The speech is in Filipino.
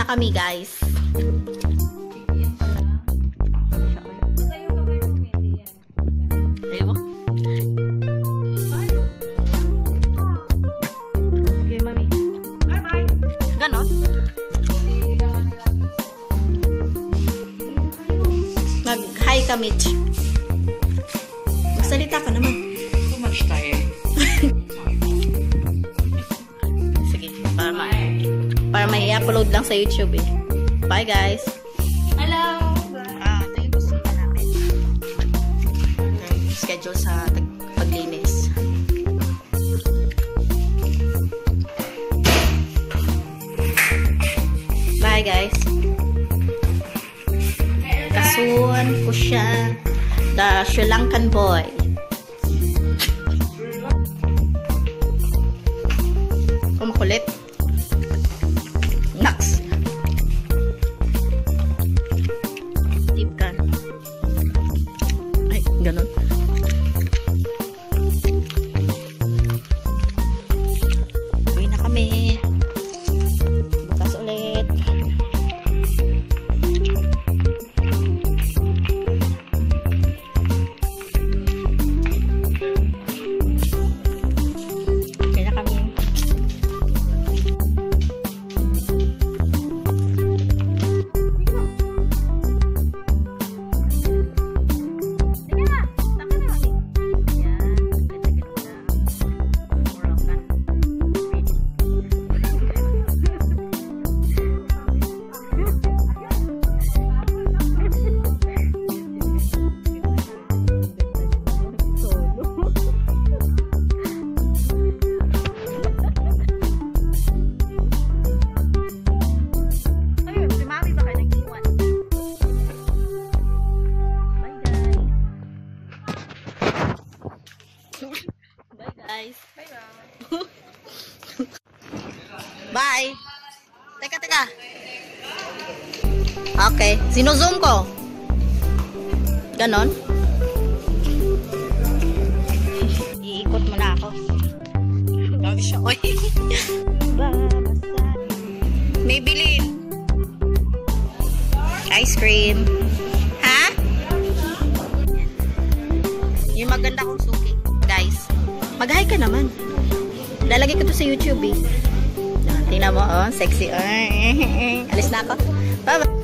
kami, guys. Ayun. Okay, mami. Bye-bye. Ganon. Mag-hi ka, Mitch. Magsalita ka naman. Too much tired. Sige, para may i-upload lang sa YouTube eh. Bye, guys. Hello! Ito yung kusina namin. Schedule sa paglinis. Bye, guys. Kasun ko siya. The Sri Lankan boy. Makulit. Naks. Deep ka. Ay, ganun. Uwi na kami. Bukas ulit. Uwi na kami. Bye, guys. Bye-bye. Bye. Teka. Okay. Sino-zoom ko? Ganon. Iikot mo na ako. Gawin siya. Oy. May bilin. Ice cream. Ha? Yung maganda kong suki. Guys. Mag-hi ka naman. Lalagay ko to sa YouTube eh. Tingnan mo, oh. Sexy. Alis na ako. Bye-bye.